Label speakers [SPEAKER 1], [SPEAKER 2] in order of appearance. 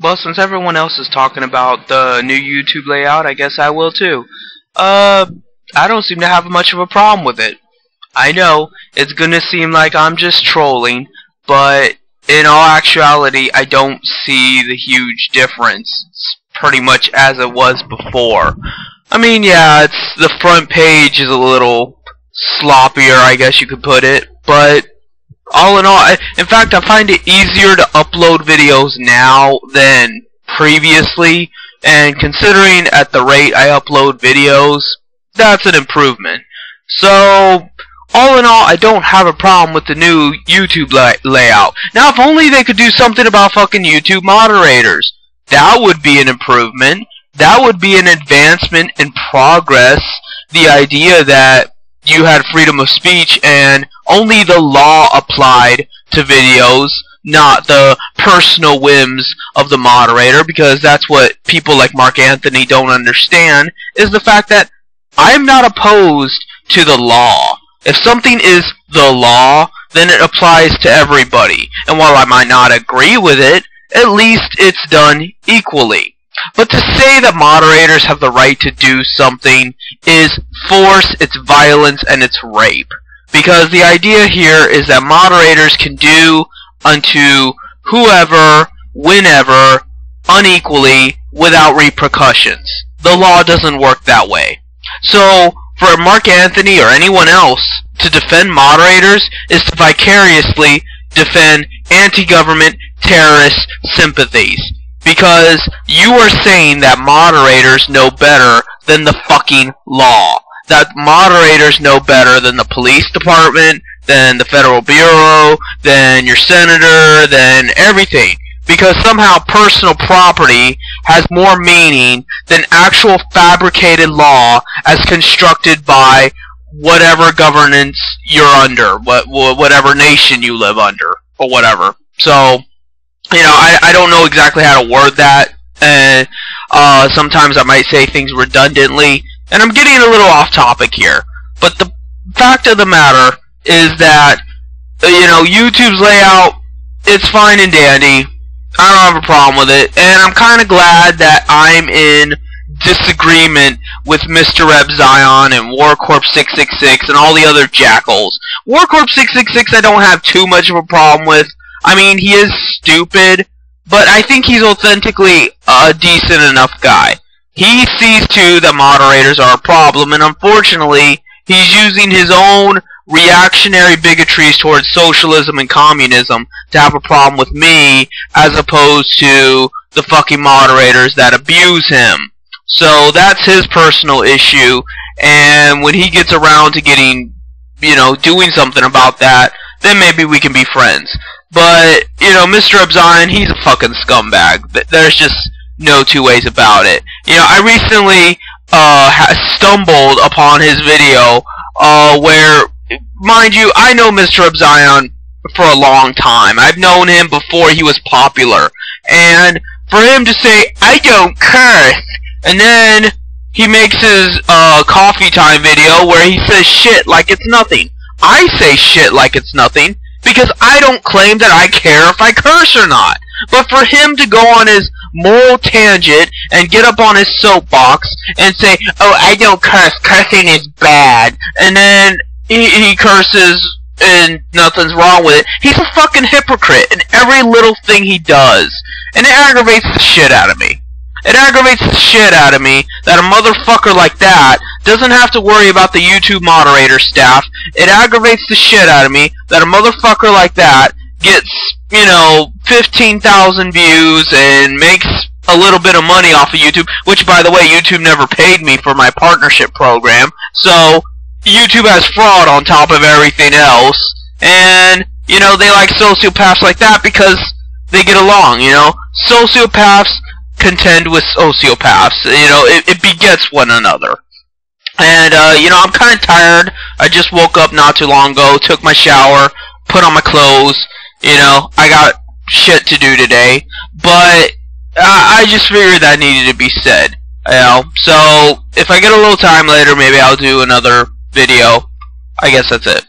[SPEAKER 1] Well, since everyone else is talking about the new YouTube layout, I guess I will too. I don't seem to have much of a problem with it. I know, it's gonna seem like I'm just trolling, but in all actuality, I don't see the huge difference. It's pretty much as it was before. I mean, yeah, the front page is a little sloppier, I guess you could put it, but all in all, in fact, I find it easier to upload videos now than previously, and considering at the rate I upload videos, that's an improvement. So, all in all, I don't have a problem with the new YouTube layout. Now, if only they could do something about fucking YouTube moderators. That would be an improvement. That would be an advancement in progress. The idea that you had freedom of speech and only the law applied to videos, not the personal whims of the moderator, because that's what people like Mark Anthony don't understand, is the fact that I'm not opposed to the law. If something is the law, then it applies to everybody. And while I might not agree with it, at least it's done equally. But to say that moderators have the right to do something is force, it's violence, and it's rape. Because the idea here is that moderators can do unto whoever, whenever, unequally, without repercussions. The law doesn't work that way. So, for Mark Anthony or anyone else to defend moderators is to vicariously defend anti-government terrorist sympathies. Because you are saying that moderators know better than the fucking law. That moderators know better than the police department, than the federal bureau, than your senator, than everything. Because somehow personal property has more meaning than actual fabricated law as constructed by whatever governance you're under, whatever nation you live under, or whatever. So, you know, I don't know exactly how to word that, and sometimes I might say things redundantly, and I'm getting a little off topic here. But the fact of the matter is that, you know, YouTube's layout, it's fine and dandy. I don't have a problem with it, and I'm kind of glad that I'm in disagreement with Mr. Reb Zion and Warcorp 666 and all the other jackals. Warcorp 666 I don't have too much of a problem with. I mean, he is stupid, but I think he's authentically a decent enough guy. He sees too that moderators are a problem, and unfortunately, he's using his own reactionary bigotries towards socialism and communism to have a problem with me, as opposed to the fucking moderators that abuse him. So that's his personal issue, and when he gets around to getting, you know, doing something about that, then maybe we can be friends. But, you know, Mr. Abzion, he's a fucking scumbag. There's just no two ways about it. You know, I recently stumbled upon his video where, mind you, I know Mr. Abzion for a long time. I've known him before he was popular. And for him to say, I don't curse, and then he makes his coffee time video where he says shit like it's nothing. I say shit like it's nothing because I don't claim that I care if I curse or not. But for him to go on his moral tangent and get up on his soapbox and say, oh, I don't curse, cursing is bad, and then he curses and nothing's wrong with it, he's a fucking hypocrite in every little thing he does. And it aggravates the shit out of me. It aggravates the shit out of me that a motherfucker like that doesn't have to worry about the YouTube moderator staff. It aggravates the shit out of me that a motherfucker like that gets, you know, 15,000 views and makes a little bit of money off of YouTube, which, by the way, YouTube never paid me for my partnership program. So, YouTube has fraud on top of everything else. And, you know, they like sociopaths like that because they get along, you know. Sociopaths contend with sociopaths. You know, it begets one another. And, you know, I'm kind of tired. I just woke up not too long ago, took my shower, put on my clothes. You know, I got shit to do today. But I just figured that needed to be said. You know, so if I get a little time later, maybe I'll do another video. I guess that's it.